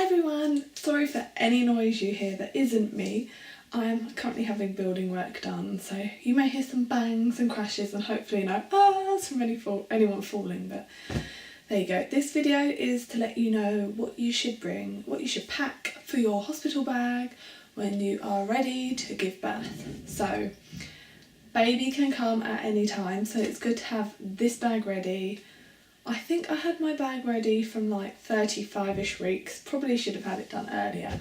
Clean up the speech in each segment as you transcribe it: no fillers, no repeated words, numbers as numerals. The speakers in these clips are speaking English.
everyone, sorry for any noise you hear that isn't me. I am currently having building work done, so you may hear some bangs and crashes and hopefully no ahs from anyone falling, but there you go. This video is to let you know what you should bring, what you should pack for your hospital bag when you are ready to give birth. So baby can come at any time, so it's good to have this bag ready. I think I had my bag ready from like 35ish weeks, probably should have had it done earlier,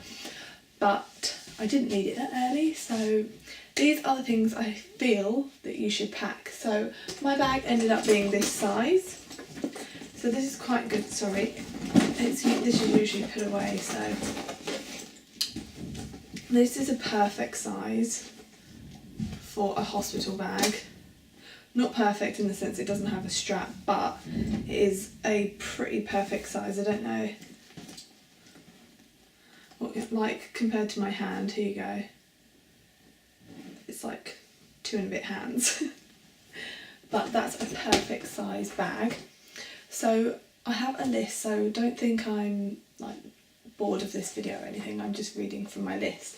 but I didn't need it that early, so these are the things I feel that you should pack. So my bag ended up being this size, so this is quite good, sorry, this is usually put away, so this is a perfect size for a hospital bag. Not perfect in the sense it doesn't have a strap, but it is a pretty perfect size. I don't know what, like compared to my hand, here you go. It's like 2 and a bit hands. But that's a perfect size bag. So I have a list, so don't think I'm like bored of this video or anything, I'm just reading from my list.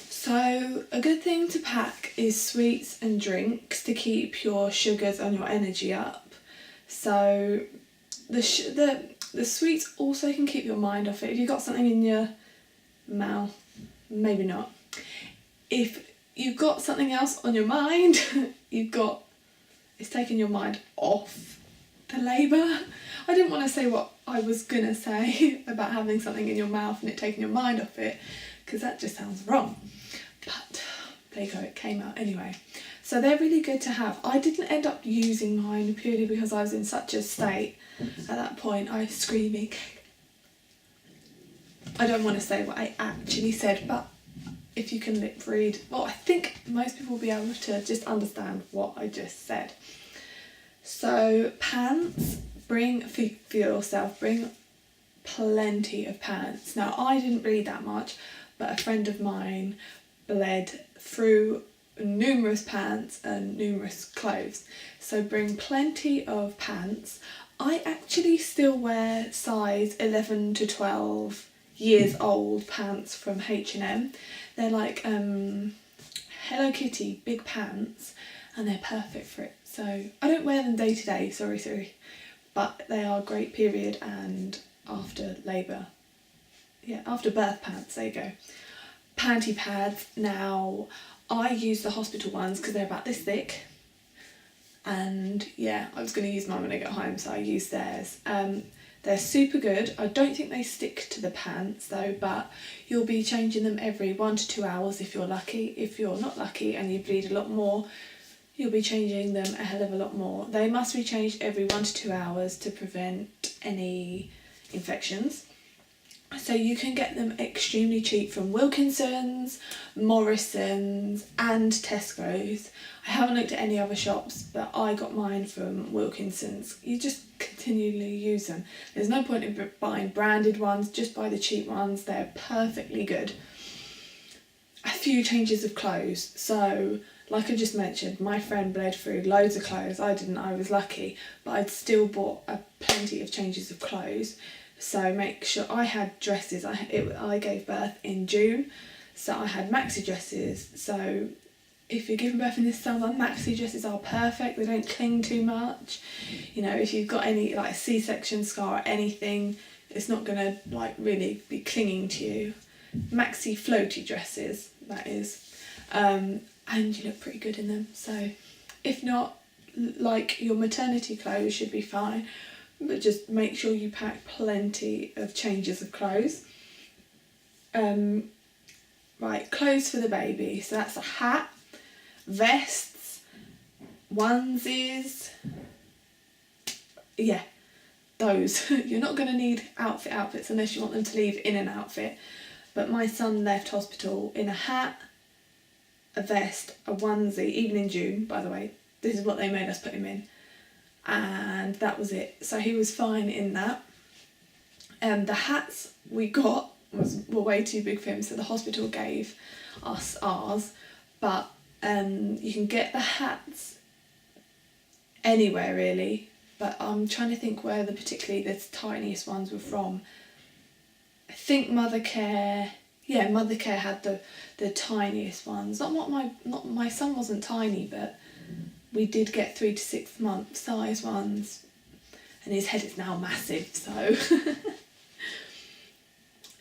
So a good thing to pack is sweets and drinks to keep your sugars and your energy up. So the sweets also can keep your mind off it. If you've got something in your mouth, maybe not. If you've got something else on your mind, it's taking your mind off the labour. I didn't want to say what I was gonna say about having something in your mouth and it taking your mind off it, because that just sounds wrong. But there you go, it came out anyway. So they're really good to have. I didn't end up using mine purely because I was in such a state at that point. I was screaming. I don't want to say what I actually said, but if you can lip read, well, I think most people will be able to just understand what I just said. So pants, bring for yourself, bring plenty of pants. Now I didn't read that much, but a friend of mine bled through numerous pants and numerous clothes, so bring plenty of pants. I actually still wear size 11 to 12 years old pants from H&M. They're like Hello Kitty big pants and they're perfect for it. So I don't wear them day to day, sorry, but they are great period and after labour. Yeah, after birth pants, there you go. Panty pads, now I use the hospital ones because they're about this thick, and yeah, I was going to use mine when I get home, so I use theirs. They're super good. I don't think they stick to the pants though, but you'll be changing them every 1 to 2 hours if you're lucky. If you're not lucky and you bleed a lot more, you'll be changing them a hell of a lot more. They must be changed every 1 to 2 hours to prevent any infections. So you can get them extremely cheap from Wilkinson's, Morrison's and Tesco's. I haven't looked at any other shops, but I got mine from Wilkinson's. You just continually use them. There's no point in buying branded ones, just buy the cheap ones. They're perfectly good. A few changes of clothes. So like I just mentioned, my friend bled through loads of clothes. I didn't, I was lucky, but I'd still bought plenty of changes of clothes. So make sure I had dresses. I gave birth in June, so I had maxi dresses. So if you're giving birth in this summer, maxi dresses are perfect. They don't cling too much. You know, if you've got any like C-section scar or anything, it's not gonna like really be clinging to you. Maxi floaty dresses, that is, and you look pretty good in them. So if not, like your maternity clothes should be fine. But just make sure you pack plenty of changes of clothes. Right, clothes for the baby. So that's a hat, vests, onesies. Yeah, those. You're not going to need outfits unless you want them to leave in an outfit. But my son left hospital in a hat, a vest, a onesie, even in June, by the way. This is what they made us put him in. And that was it. So he was fine in that. The hats we got were way too big for him, so the hospital gave us ours. But you can get the hats anywhere really, but I'm trying to think where particularly the tiniest ones were from. I think Mothercare had the tiniest ones. Not my son wasn't tiny, but we did get 3 to 6 month size ones, and his head is now massive, so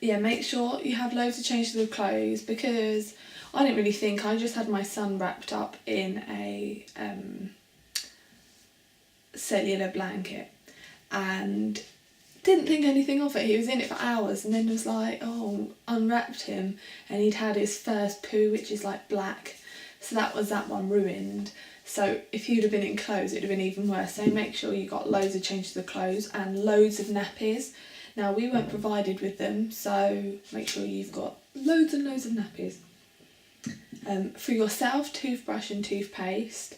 yeah, make sure you have loads of changes of clothes, because I didn't really think, I just had my son wrapped up in a cellular blanket and didn't think anything of it. He was in it for hours, and then was like, oh, unwrapped him, and he'd had his first poo, which is like black, so that one ruined. So if you'd have been in clothes, it'd have been even worse. So make sure you got loads of changes of clothes and loads of nappies. Now, we weren't provided with them, so make sure you've got loads and loads of nappies. For yourself, toothbrush and toothpaste,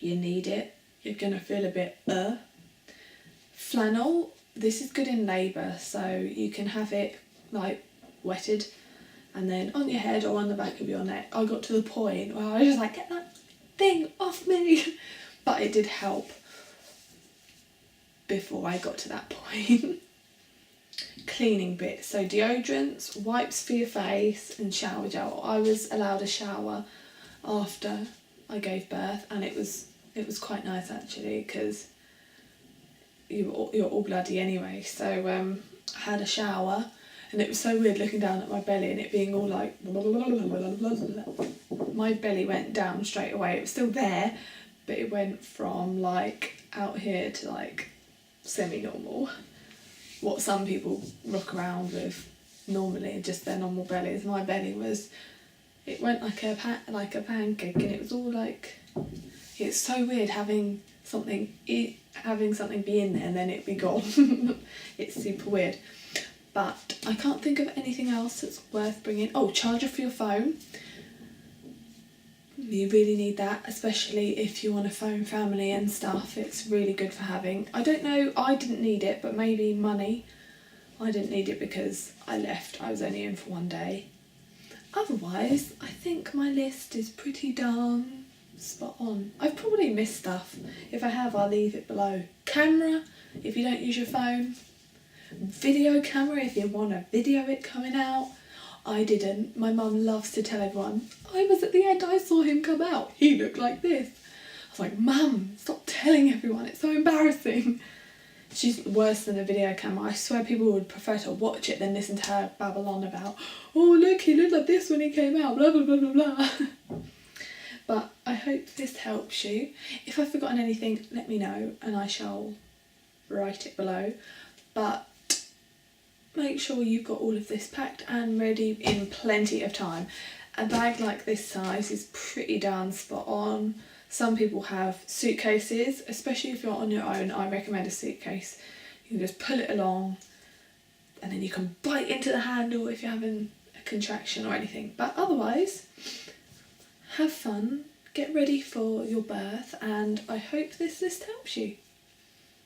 you need it. You're gonna feel a bit flannel. This is good in labour, so you can have it like wetted and then on your head or on the back of your neck. I got to the point where I was just like, get that thing off me, but it did help before I got to that point. Cleaning bits, so deodorants, wipes for your face and shower gel. I was allowed a shower after I gave birth, and it was quite nice actually, because you're all bloody anyway. So I had a shower, and it was so weird looking down at my belly and it being all like my belly went down straight away. It was still there, but it went from like out here to like semi-normal, what some people rock around with normally, just their normal bellies. My belly it went like a pancake, and it was all like, it's so weird having something be in there and then it be gone. It's super weird. But I can't think of anything else that's worth bringing. Oh, charger for your phone. You really need that, especially if you want to phone family and stuff. It's really good for having. I don't know, I didn't need it, but maybe money. I didn't need it because I left. I was only in for 1 day. Otherwise, I think my list is pretty darn spot on. I've probably missed stuff. If I have, I'll leave it below. Camera, if you don't use your phone. Video camera, if you want to video it coming out. I didn't. My mum loves to tell everyone, I was at the end, I saw him come out. He looked like this. I was like, Mum, stop telling everyone. It's so embarrassing. She's worse than a video camera. I swear people would prefer to watch it than listen to her babble on about, oh look, he looked like this when he came out, blah, blah, blah, blah, blah. But I hope this helps you. If I've forgotten anything, let me know and I shall write it below. But make sure you've got all of this packed and ready in plenty of time. A bag like this size is pretty darn spot on. Some people have suitcases, especially if you're on your own. I recommend a suitcase. You can just pull it along and then you can bite into the handle if you're having a contraction or anything. But otherwise, have fun, get ready for your birth, and I hope this list helps you.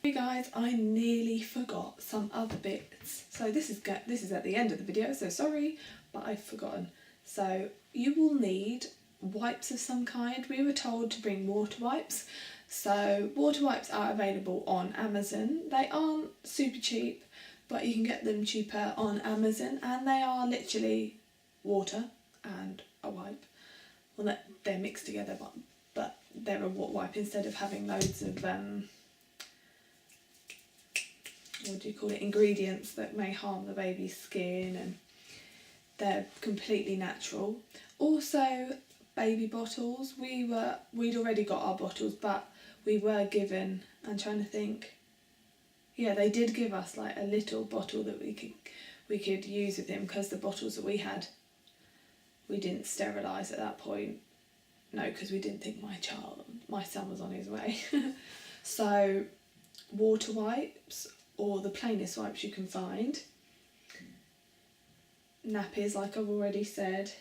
Hey guys, I nearly forgot some other bits. So this is at the end of the video, so sorry, but I've forgotten. So you will need wipes of some kind. We were told to bring water wipes. So water wipes are available on Amazon. They aren't super cheap, but you can get them cheaper on Amazon, and they are literally water and a wipe. Well, they're mixed together, but they're a water wipe instead of having loads of ingredients that may harm the baby's skin, and they're completely natural. Also, baby bottles. We'd already got our bottles, but we were given, I'm trying to think, yeah, they did give us like a little bottle that we could use with him, because the bottles that we had, we didn't sterilise at that point. No, because we didn't think my son was on his way. So water wipes, or the plainest wipes you can find. Nappies, like I've already said.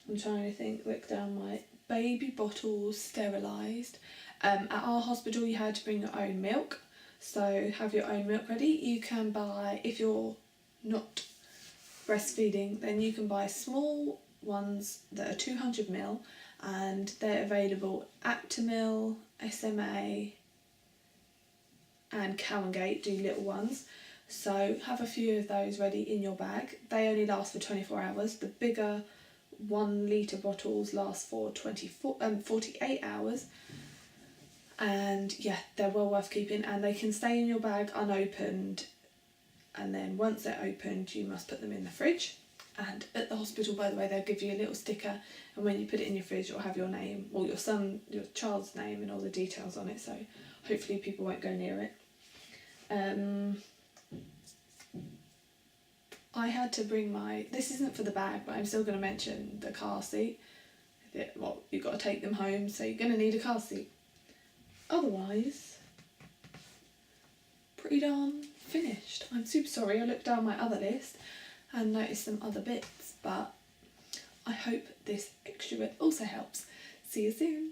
I'm trying to think, look down my baby bottles, sterilised. At our hospital you had to bring your own milk, so have your own milk ready. You can buy, if you're not breastfeeding, then you can buy small ones that are 200ml, and they're available at Aptamil, SMA and Cow and Gate do little ones. So have a few of those ready in your bag. They only last for 24 hours. The bigger 1 litre bottles last for 48 hours. And yeah, they're well worth keeping, and they can stay in your bag unopened, and then once they're opened you must put them in the fridge. And at the hospital, by the way, they'll give you a little sticker, and when you put it in your fridge it'll have your name, or your child's name and all the details on it, so hopefully people won't go near it. I had to bring this isn't for the bag, but I'm still going to mention the car seat. You've got to take them home, so you're going to need a car seat. Otherwise, pretty darn finished. I'm super sorry, I looked down my other list and noticed some other bits, but I hope this extra bit also helps. See you soon.